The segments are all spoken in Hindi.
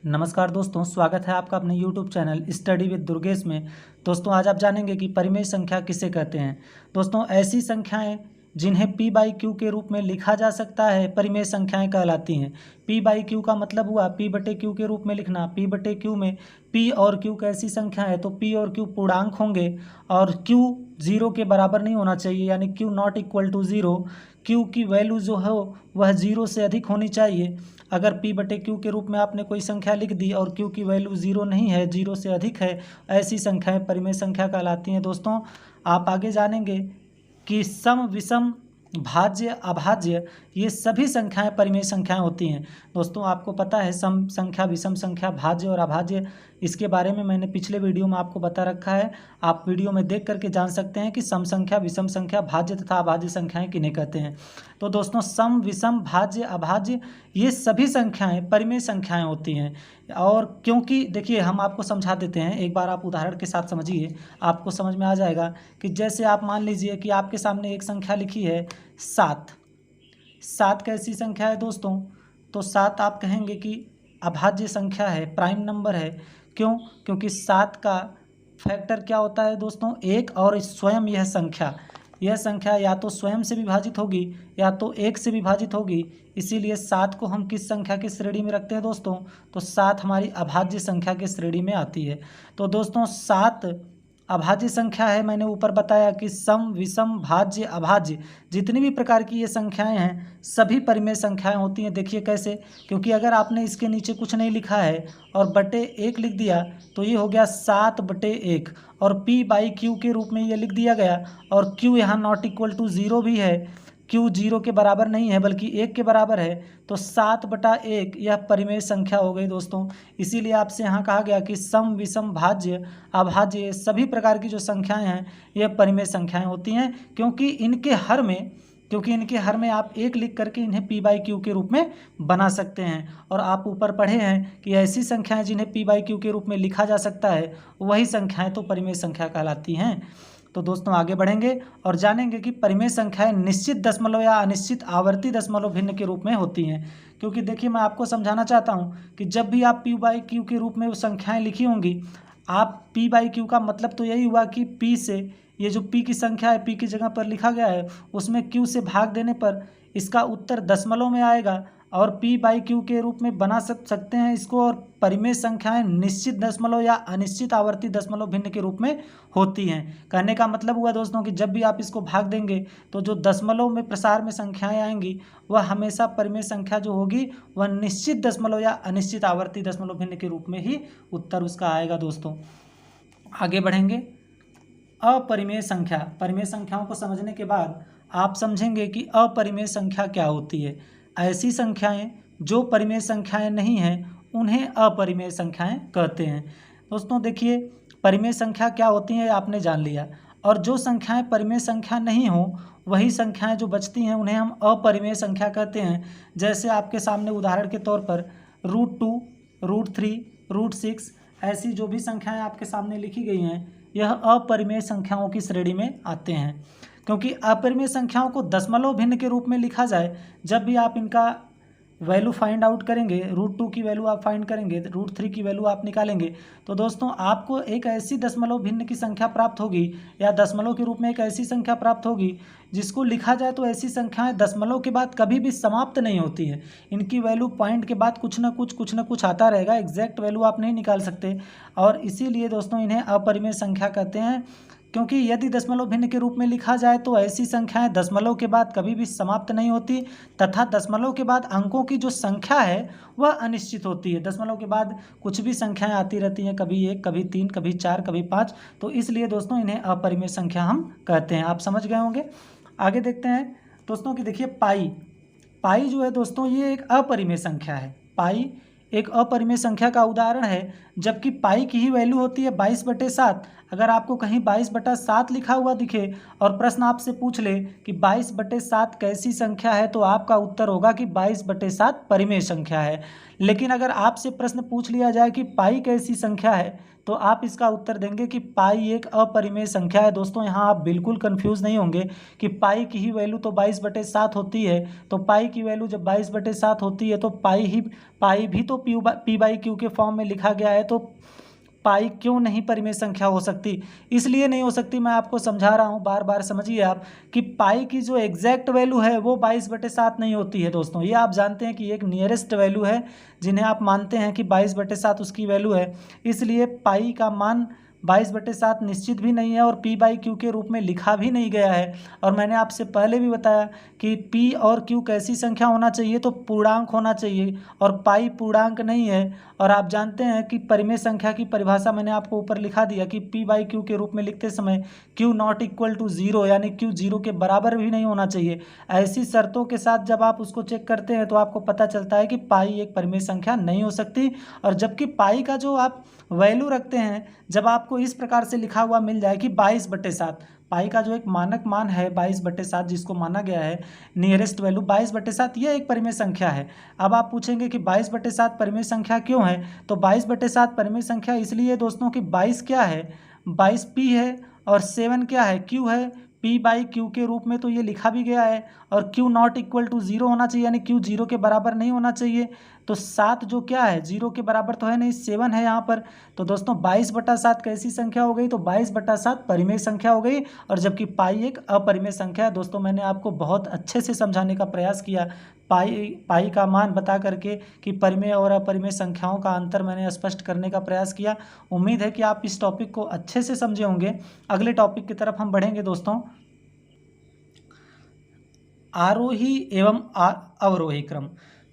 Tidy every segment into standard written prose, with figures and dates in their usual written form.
नमस्कार दोस्तों, स्वागत है आपका अपने YouTube channel study with Durgesh में। दोस्तों आज आप जानेंगे कि परिमेय संख्या किसे कहते हैं। दोस्तों ऐसी संख्याएं जिन्हें P बाई क्यू के रूप में लिखा जा सकता है परिमेय संख्याएं कहलाती हैं। P बाई क्यू का मतलब हुआ P बटे क्यू के रूप में लिखना। P बटे क्यू में P और Q कैसी संख्या है तो P और Q पूर्णांक होंगे और Q जीरो के बराबर नहीं होना चाहिए, यानी Q not equal to zero. Q की वैल्यू जो है वह ज़ीरो से अधिक होनी चाहिए। अगर P बटे क्यू के रूप में आपने कोई संख्या लिख दी और Q की वैल्यू ज़ीरो नहीं है, ज़ीरो से अधिक है, ऐसी संख्याएं परिमेय संख्या कहलाती हैं। दोस्तों आप आगे जानेंगे कि सम, विषम, भाज्य, अभाज्य ये सभी संख्याएं परिमेय संख्याएं होती हैं। दोस्तों आपको पता है सम संख्या, विषम संख्या, भाज्य और अभाज्य, इसके बारे में मैंने पिछले वीडियो में आपको बता रखा है। आप वीडियो में देख करके जान सकते हैं कि सम संख्या, विषम संख्या, भाज्य तथा अभाज्य संख्याएं किन्हें कहते हैं। तो दोस्तों सम, विषम, भाज्य, अभाज्य ये सभी संख्याएं परिमेय संख्याएं होती हैं। और क्योंकि देखिए हम आपको समझा देते हैं, एक बार आप उदाहरण के साथ समझिए, आपको समझ में आ जाएगा कि जैसे आप मान लीजिए कि आपके सामने एक संख्या लिखी है 7। 7 कैसी संख्या है दोस्तों? तो 7 आप कहेंगे कि अभाज्य संख्या है, प्राइम नंबर है। क्यों? क्योंकि 7 का फैक्टर क्या होता है दोस्तों? 1 और स्वयं यह संख्या या तो स्वयं से विभाजित होगी या तो 1 से विभाजित होगी। इसीलिए 7 को हम किस संख्या की श्रेणी में रखते हैं दोस्तों? तो 7 हमारी अभाज्य संख्या की श्रेणी में आती है। तो दोस्तों 7 अभाज्य संख्या है। मैंने ऊपर बताया कि सम, विषम, भाज्य, अभाज्य जितनी भी प्रकार की ये संख्याएं हैं सभी परिमेय संख्याएं होती हैं। देखिए कैसे, क्योंकि अगर आपने इसके नीचे कुछ नहीं लिखा है और बटे 1 लिख दिया तो ये हो गया 7 बटे 1, और P बाई क्यू के रूप में ये लिख दिया गया, और Q यहाँ नॉट इक्वल टू ज़ीरो भी है। Q जीरो के बराबर नहीं है बल्कि 1 के बराबर है, तो 7 बटा 1 यह परिमेय संख्या हो गई दोस्तों। इसीलिए आपसे यहाँ कहा गया कि सम, विषम, भाज्य, अभाज्य सभी प्रकार की जो संख्याएं हैं यह परिमेय संख्याएं होती हैं, क्योंकि इनके हर में आप 1 लिख करके इन्हें P बाई क्यू के रूप में बना सकते हैं। और आप ऊपर पढ़े हैं कि ऐसी संख्याएं जिन्हें P बाई क्यू के रूप में लिखा जा सकता है वही संख्याएं तो परिमेय संख्या कहलाती हैं। तो दोस्तों आगे बढ़ेंगे और जानेंगे कि परिमेय संख्याएं निश्चित दशमलव या अनिश्चित आवर्ती दशमलव भिन्न के रूप में होती हैं। क्योंकि देखिए मैं आपको समझाना चाहता हूं कि जब भी आप P बाई क्यू के रूप में वो संख्याएं लिखी होंगी, आप P बाई क्यू का मतलब तो यही हुआ कि P से ये जो P की संख्या है, P की जगह पर लिखा गया है, उसमें Q से भाग देने पर इसका उत्तर दशमलव में आएगा और P बाई क्यू के रूप में बना सकते हैं इसको। और परिमेय संख्याएं निश्चित दशमलव या अनिश्चित आवर्ती दशमलव भिन्न के रूप में होती हैं। कहने का मतलब हुआ दोस्तों कि जब भी आप इसको भाग देंगे तो जो दशमलव में प्रसार में संख्याएं आएंगी वह हमेशा परिमेय संख्या जो होगी वह निश्चित दशमलव या अनिश्चित आवर्ती दशमलव भिन्न के रूप में ही उत्तर उसका आएगा। दोस्तों आगे बढ़ेंगे। अपरिमेय संख्या, परिमेय संख्याओं को समझने के बाद आप समझेंगे कि अपरिमेय संख्या क्या होती है। ऐसी संख्याएं जो परिमेय संख्याएं नहीं हैं उन्हें अपरिमेय संख्याएं कहते हैं। दोस्तों देखिए परिमेय संख्या क्या होती है आपने जान लिया, और जो संख्याएं परिमेय संख्या नहीं हो वही संख्याएं जो बचती हैं उन्हें हम अपरिमेय संख्या कहते हैं। जैसे आपके सामने उदाहरण के तौर पर √2, √3, √6 ऐसी जो भी संख्याएं आपके सामने लिखी गई हैं यह अपरिमेय संख्याओं की श्रेणी में आते हैं। क्योंकि अपरिमेय संख्याओं को दशमलव भिन्न के रूप में लिखा जाए, जब भी आप इनका वैल्यू फाइंड आउट करेंगे, √2 की वैल्यू आप फाइंड करेंगे, √3 की वैल्यू आप निकालेंगे, तो दोस्तों आपको एक ऐसी दशमलव भिन्न की संख्या प्राप्त होगी या दशमलव के रूप में एक ऐसी संख्या प्राप्त होगी जिसको लिखा जाए तो ऐसी संख्याएं दशमलव के बाद कभी भी समाप्त नहीं होती हैं। इनकी वैल्यू पॉइंट के बाद कुछ ना कुछ आता रहेगा, एग्जैक्ट वैल्यू आप नहीं निकाल सकते। और इसीलिए दोस्तों इन्हें अपरिमेय संख्या कहते हैं, क्योंकि यदि दशमलव भिन्न के रूप में लिखा जाए तो ऐसी संख्याएं दशमलव के बाद कभी भी समाप्त नहीं होती, तथा दशमलव के बाद अंकों की जो संख्या है वह अनिश्चित होती है। दशमलव के बाद कुछ भी संख्याएं आती रहती हैं, कभी 1, कभी 3, कभी 4, कभी 5। तो इसलिए दोस्तों इन्हें अपरिमेय संख्या हम कहते हैं। आप समझ गए होंगे। आगे देखते हैं दोस्तों कि देखिए पाई जो है दोस्तों ये एक अपरिमेय संख्या है। पाई एक अपरिमेय संख्या का उदाहरण है, जबकि पाई की ही वैल्यू होती है 22/7। अगर आपको कहीं 22/7 लिखा हुआ दिखे और प्रश्न आपसे पूछ ले कि 22/7 कैसी संख्या है, तो आपका उत्तर होगा कि 22/7 परिमेय संख्या है। लेकिन अगर आपसे प्रश्न पूछ लिया जाए कि पाई कैसी संख्या है, तो आप इसका उत्तर देंगे कि पाई एक अपरिमेय संख्या है। दोस्तों यहाँ आप बिल्कुल कंफ्यूज नहीं होंगे कि पाई की ही वैल्यू तो 22/7 होती है, तो पाई की वैल्यू जब 22/7 होती है तो पाई भी तो P/Q के फॉर्म में लिखा गया है, तो पाई क्यों नहीं परिमेय संख्या हो सकती? इसलिए नहीं हो सकती, मैं आपको समझा रहा हूँ, बार बार समझिए आप कि पाई की जो एग्जैक्ट वैल्यू है वो 22/7 नहीं होती है। दोस्तों ये आप जानते हैं कि एक नियरेस्ट वैल्यू है जिन्हें आप मानते हैं कि 22/7 उसकी वैल्यू है, इसलिए पाई का मान 22/7 निश्चित भी नहीं है और P/Q के रूप में लिखा भी नहीं गया है। और मैंने आपसे पहले भी बताया कि P और Q कैसी संख्या होना चाहिए, तो पूर्णांक होना चाहिए, और पाई पूर्णांक नहीं है। और आप जानते हैं कि परिमेय संख्या की परिभाषा मैंने आपको ऊपर लिखा दिया कि P/Q के रूप में लिखते समय Q नॉट इक्वल टू 0, यानी Q 0 के बराबर भी नहीं होना चाहिए। ऐसी शर्तों के साथ जब आप उसको चेक करते हैं तो आपको पता चलता है कि पाई एक परिमेय संख्या नहीं हो सकती। और जबकि पाई का जो आप वैल्यू रखते हैं, जब आपको इस प्रकार से लिखा हुआ मिल जाए कि 22/7, पाई का जो एक मानक मान है 22/7 जिसको माना गया है नियरेस्ट वैल्यू 22/7, यह एक परिमेय संख्या है। अब आप पूछेंगे कि 22/7 परिमेय संख्या क्यों है, तो 22/7 परिमेय संख्या इसलिए दोस्तों कि 22 क्या है, 22 P है और 7 क्या है, Q है। P/Q के रूप में तो ये लिखा भी गया है, और Q नॉट इक्वल टू 0 होना चाहिए, यानी Q 0 के बराबर नहीं होना चाहिए। तो 7 जो क्या है, 0 के बराबर तो है नहीं, 7 है यहाँ पर। तो दोस्तों 22/7 कैसी संख्या हो गई, तो 22/7 परिमेय संख्या हो गई, और जबकि पाई एक अपरिमेय संख्या है। दोस्तों मैंने आपको बहुत अच्छे से समझाने का प्रयास किया, पाई का मान बता करके कि परिमेय और अपरिमेय संख्याओं का अंतर मैंने स्पष्ट करने का प्रयास किया। उम्मीद है कि आप इस टॉपिक को अच्छे से समझे होंगे। अगले टॉपिक की तरफ हम बढ़ेंगे दोस्तों, आरोही एवं अवरोही क्रम।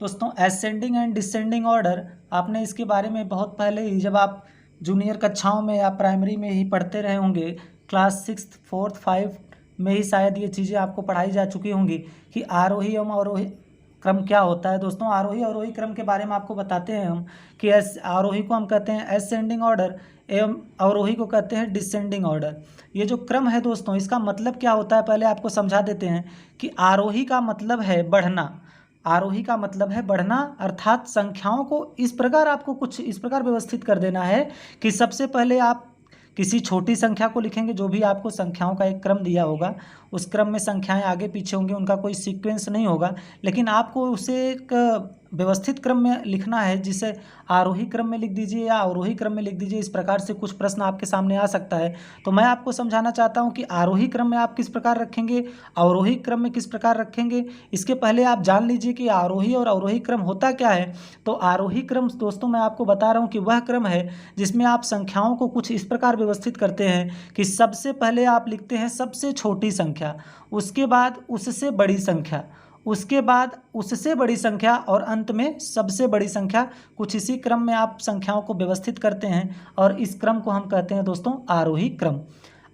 दोस्तों असेंडिंग एंड डिसेंडिंग ऑर्डर, आपने इसके बारे में बहुत पहले ही, जब आप जूनियर कक्षाओं में या प्राइमरी में ही पढ़ते रहे होंगे, क्लास 6, 4, 5 में ही शायद ये चीज़ें आपको पढ़ाई जा चुकी होंगी कि आरोही एवं अवरोही क्रम क्या होता है। दोस्तों आरोही अवरोही क्रम के बारे में आपको बताते हैं हम कि आरोही को हम कहते हैं असेंडिंग ऑर्डर एवं अवरोही को कहते हैं डिसेंडिंग ऑर्डर। ये जो क्रम है दोस्तों, इसका मतलब क्या होता है पहले आपको समझा देते हैं कि आरोही का मतलब है बढ़ना, आरोही का मतलब है बढ़ना, अर्थात संख्याओं को इस प्रकार, आपको कुछ इस प्रकार व्यवस्थित कर देना है कि सबसे पहले आप किसी छोटी संख्या को लिखेंगे, जो भी आपको संख्याओं का एक क्रम दिया होगा, उस क्रम में संख्याएं आगे पीछे होंगी, उनका कोई सीक्वेंस नहीं होगा, लेकिन आपको उसे एक व्यवस्थित क्रम में लिखना है, जिसे आरोही क्रम में लिख दीजिए या अवरोही क्रम में लिख दीजिए। इस प्रकार से कुछ प्रश्न आपके सामने आ सकता है। तो मैं आपको समझाना चाहता हूं कि आरोही क्रम में आप किस प्रकार रखेंगे, अवरोही क्रम में किस प्रकार रखेंगे। इसके पहले आप जान लीजिए कि आरोही और अवरोही क्रम होता क्या है। तो आरोही क्रम दोस्तों मैं आपको बता रहा हूँ कि वह क्रम है जिसमें आप संख्याओं को कुछ इस प्रकार व्यवस्थित करते हैं कि सबसे पहले आप लिखते हैं सबसे छोटी संख्या, उसके बाद उससे बड़ी संख्या, उसके बाद उससे बड़ी संख्या, और अंत में सबसे बड़ी संख्या। कुछ इसी क्रम में आप संख्याओं को व्यवस्थित करते हैं, और इस क्रम को हम कहते हैं दोस्तों आरोही क्रम।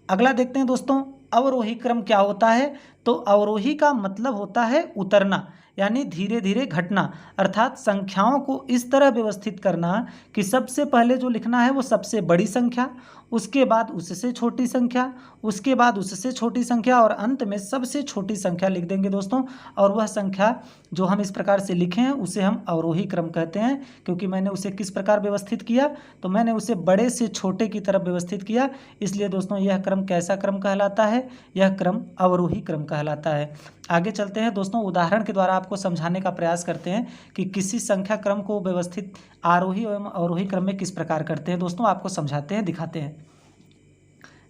अगला देखते हैं दोस्तों, अवरोही क्रम क्या होता है। तो अवरोही का मतलब होता है उतरना, यानी धीरे धीरे घटना, अर्थात संख्याओं को इस तरह व्यवस्थित करना कि सबसे पहले जो लिखना है वो सबसे बड़ी संख्या, उसके बाद उससे छोटी संख्या, उसके बाद उससे छोटी संख्या, और अंत में सबसे छोटी संख्या लिख देंगे दोस्तों। और वह संख्या जो हम इस प्रकार से लिखे हैं उसे हम अवरोही क्रम कहते हैं, क्योंकि मैंने उसे किस प्रकार व्यवस्थित किया, तो मैंने उसे बड़े से छोटे की तरफ व्यवस्थित किया। इसलिए दोस्तों यह क्रम कैसा क्रम कहलाता है, यह क्रम अवरोही क्रम कहलाता है। आगे चलते हैं दोस्तों, उदाहरण के द्वारा आपको समझाने का प्रयास करते हैं कि किसी संख्या क्रम को व्यवस्थित आरोही एवं अवरोही क्रम में किस प्रकार करते हैं। दोस्तों आपको समझाते हैं, दिखाते हैं।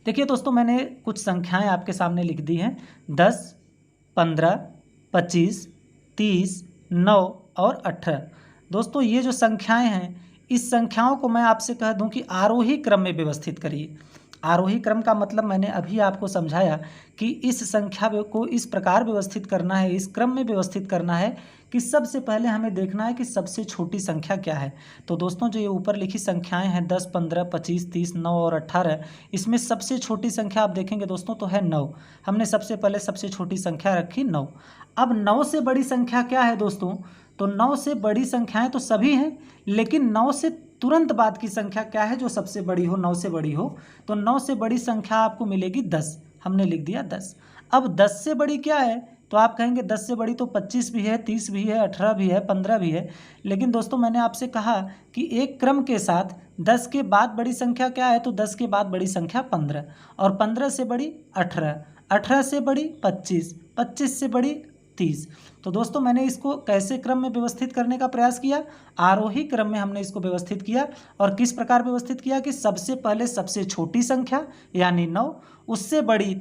देखिए दोस्तों, मैंने कुछ संख्याएं आपके सामने लिख दी हैं, 10, 15, 25, 30, 9 और 18। दोस्तों ये जो संख्याएं हैं, इस संख्याओं को मैं आपसे कह दूं कि आरोही क्रम में व्यवस्थित करिए। आरोही क्रम का मतलब मैंने अभी आपको समझाया कि इस संख्या को इस प्रकार व्यवस्थित करना है, इस क्रम में व्यवस्थित करना है कि सबसे पहले हमें देखना है कि सबसे छोटी संख्या क्या है। तो दोस्तों जो ये ऊपर लिखी संख्याएं हैं 10, 15, 25, 30, 9 और 18, इसमें सबसे छोटी संख्या आप देखेंगे दोस्तों तो है 9। हमने सबसे पहले सबसे छोटी संख्या रखी 9। अब 9 से बड़ी संख्या क्या है दोस्तों, तो 9 से बड़ी संख्याएं तो सभी हैं, लेकिन 9 से तुरंत बाद की संख्या क्या है जो सबसे बड़ी हो, 9 से बड़ी हो? तो 9 से बड़ी संख्या आपको मिलेगी 10। हमने लिख दिया 10। अब 10 से बड़ी क्या है? तो आप कहेंगे 10 से बड़ी तो 25 भी है, 30 भी है, 18 भी है, 15 भी है। लेकिन दोस्तों मैंने आपसे कहा कि एक क्रम के साथ 10 के बाद बड़ी संख्या क्या है? तो 10 के बाद बड़ी संख्या 15, और 15 से बड़ी 18, 18 से बड़ी 25, 25 से बड़ी 30। तो दोस्तों मैंने इसको कैसे क्रम में व्यवस्थित करने का प्रयास किया? आरोही क्रम में हमने इसको व्यवस्थित किया। और किस प्रकार व्यवस्थित किया कि सबसे पहले सबसे छोटी संख्या यानी 9, उससे बड़ी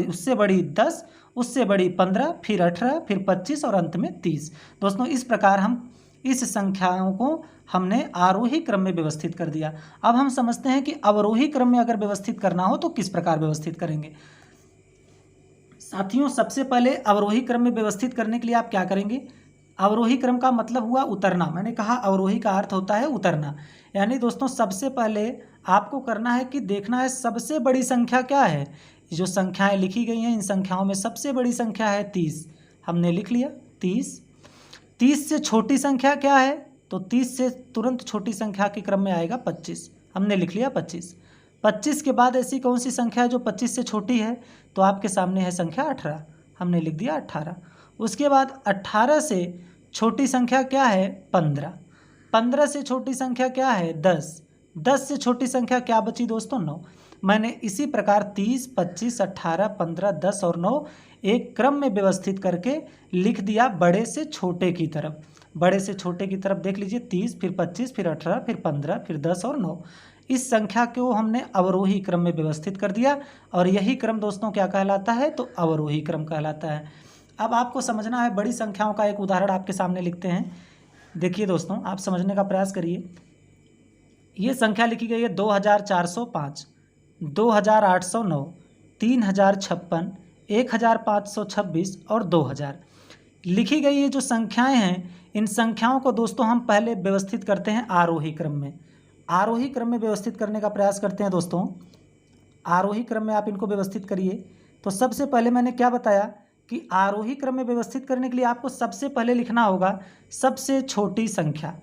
उससे बड़ी 10, उससे बड़ी 15, फिर 18, फिर 25 और अंत में 30। दोस्तों इस प्रकार हम इस संख्याओं को हमने आरोही क्रम में व्यवस्थित कर दिया। अब हम समझते हैं कि अवरोही क्रम में अगर व्यवस्थित करना हो तो किस प्रकार व्यवस्थित करेंगे। साथियों सबसे पहले अवरोही क्रम में व्यवस्थित करने के लिए आप क्या करेंगे? अवरोही क्रम का मतलब हुआ उतरना। मैंने कहा अवरोही का अर्थ होता है उतरना। यानी दोस्तों सबसे पहले आपको करना है कि देखना है सबसे बड़ी संख्या क्या है। जो संख्याएं लिखी गई हैं इन संख्याओं में सबसे बड़ी संख्या है 30। हमने लिख लिया 30। 30 से छोटी संख्या क्या है? तो 30 से तुरंत छोटी संख्या के क्रम में आएगा 25। हमने लिख लिया 25। 25 के बाद ऐसी कौन सी संख्या है जो 25 से छोटी है? तो आपके सामने है संख्या 18। हमने लिख दिया 18। उसके बाद 18 से छोटी संख्या क्या है? 15। 15 से छोटी संख्या क्या है? 10। 10 से छोटी संख्या क्या बची दोस्तों? 9। मैंने इसी प्रकार 30, 25, 18, 15, 10 और 9 एक क्रम में व्यवस्थित करके लिख दिया बड़े से छोटे की तरफ। बड़े से छोटे की तरफ देख लीजिए 30, फिर 25, फिर 18, फिर 15, फिर 10 और 9। इस संख्या को हमने अवरोही क्रम में व्यवस्थित कर दिया, और यही क्रम दोस्तों क्या कहलाता है? तो अवरोही क्रम कहलाता है। अब आपको समझना है, बड़ी संख्याओं का एक उदाहरण आपके सामने लिखते हैं। देखिए दोस्तों आप समझने का प्रयास करिए। ये संख्या लिखी गई है 2405, 2809, 3056, 1526 और 2000 लिखी गई ये जो संख्याएं हैं, इन संख्याओं को दोस्तों हम पहले व्यवस्थित करते हैं आरोही क्रम में। आरोही क्रम में व्यवस्थित करने का प्रयास करते हैं दोस्तों। आरोही क्रम में आप इनको व्यवस्थित करिए। तो सबसे पहले मैंने क्या बताया कि आरोही क्रम में व्यवस्थित करने के लिए आपको सबसे पहले लिखना होगा सबसे छोटी संख्या।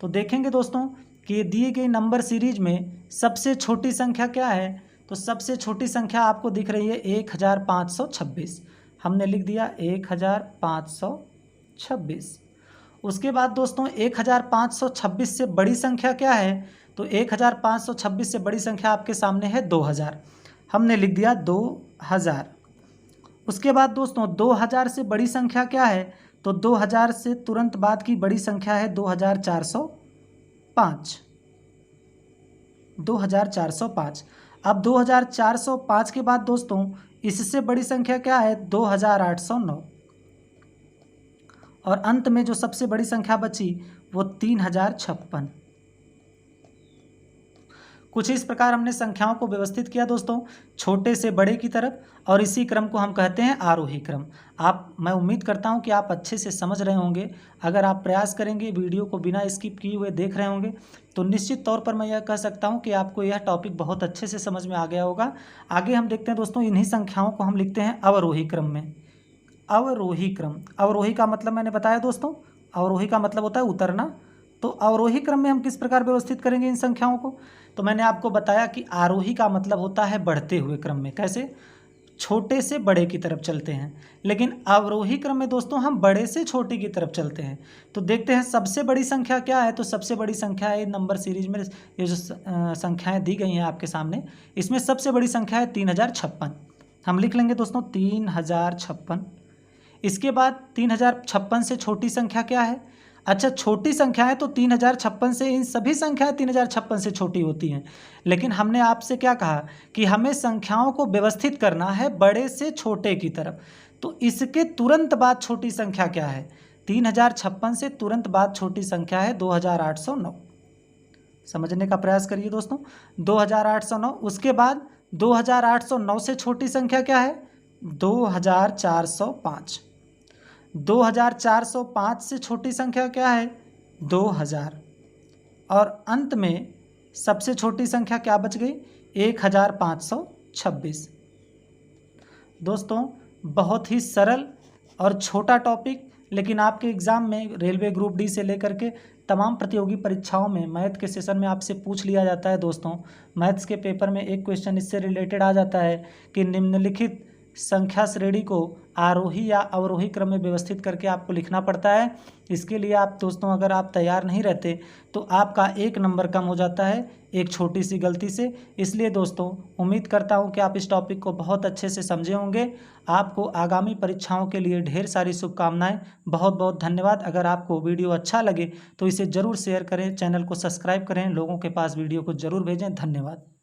तो देखेंगे दोस्तों कि दिए गए नंबर सीरीज में सबसे छोटी संख्या क्या है? तो सबसे छोटी संख्या आपको दिख रही है 1526। हमने लिख दिया 1526। उसके बाद दोस्तों 1526 से बड़ी संख्या क्या है? तो 1526 से बड़ी संख्या आपके सामने है 2000। हमने लिख दिया 2000। उसके बाद दोस्तों 2000 से बड़ी संख्या क्या है? तो 2000 से तुरंत बाद की बड़ी संख्या है 2405। 2405। अब 2405 के बाद दोस्तों इससे बड़ी संख्या क्या है? 2809। और अंत में जो सबसे बड़ी संख्या बची वो 3056। कुछ इस प्रकार हमने संख्याओं को व्यवस्थित किया दोस्तों, छोटे से बड़े की तरफ, और इसी क्रम को हम कहते हैं आरोही क्रम। मैं उम्मीद करता हूं कि आप अच्छे से समझ रहे होंगे। अगर आप प्रयास करेंगे, वीडियो को बिना स्किप किए हुए देख रहे होंगे, तो निश्चित तौर पर मैं यह कह सकता हूं कि आपको यह टॉपिक बहुत अच्छे से समझ में आ गया होगा। आगे हम देखते हैं दोस्तों, इन्हीं संख्याओं को हम लिखते हैं अवरोही क्रम में। अवरोही क्रम, अवरोही का मतलब मैंने बताया दोस्तों, अवरोही का मतलब होता है उतरना। तो अवरोही क्रम में हम किस प्रकार व्यवस्थित करेंगे इन संख्याओं को? तो मैंने आपको बताया कि आरोही का मतलब होता है बढ़ते हुए क्रम में। कैसे? छोटे से बड़े की तरफ चलते हैं। लेकिन अवरोही क्रम में दोस्तों हम बड़े से छोटे की तरफ चलते हैं। तो देखते हैं सबसे बड़ी संख्या क्या है। तो सबसे बड़ी संख्या है नंबर सीरीज में, ये जो संख्याएं दी गई हैं आपके सामने, इसमें सबसे बड़ी संख्या है 3056। हम लिख लेंगे दोस्तों 3056। इसके बाद 3056 से छोटी संख्या क्या है? अच्छा, छोटी संख्या है तो 3056 से, इन सभी संख्याएं 3056 से छोटी होती हैं। लेकिन हमने आपसे क्या कहा कि हमें संख्याओं को व्यवस्थित करना है बड़े से छोटे की तरफ। तो इसके तुरंत बाद छोटी संख्या क्या है? 3056 से तुरंत बाद छोटी संख्या है 2809। समझने का प्रयास करिए दोस्तों, 2809। उसके बाद 2809 से छोटी संख्या क्या है? 2405। 2405 से छोटी संख्या क्या है? 2000। और अंत में सबसे छोटी संख्या क्या बच गई? 1526। दोस्तों बहुत ही सरल और छोटा टॉपिक, लेकिन आपके एग्ज़ाम में रेलवे ग्रुप डी से लेकर के तमाम प्रतियोगी परीक्षाओं में मैथ के सेशन में आपसे पूछ लिया जाता है दोस्तों। मैथ्स के पेपर में एक क्वेश्चन इससे रिलेटेड आ जाता है कि निम्नलिखित संख्या श्रेणी को आरोही या अवरोही क्रम में व्यवस्थित करके आपको लिखना पड़ता है। इसके लिए आप दोस्तों अगर आप तैयार नहीं रहते तो आपका 1 नंबर कम हो जाता है एक छोटी सी गलती से। इसलिए दोस्तों उम्मीद करता हूं कि आप इस टॉपिक को बहुत अच्छे से समझे होंगे। आपको आगामी परीक्षाओं के लिए ढेर सारी शुभकामनाएं। बहुत बहुत धन्यवाद। अगर आपको वीडियो अच्छा लगे तो इसे ज़रूर शेयर करें, चैनल को सब्सक्राइब करें, लोगों के पास वीडियो को ज़रूर भेजें। धन्यवाद।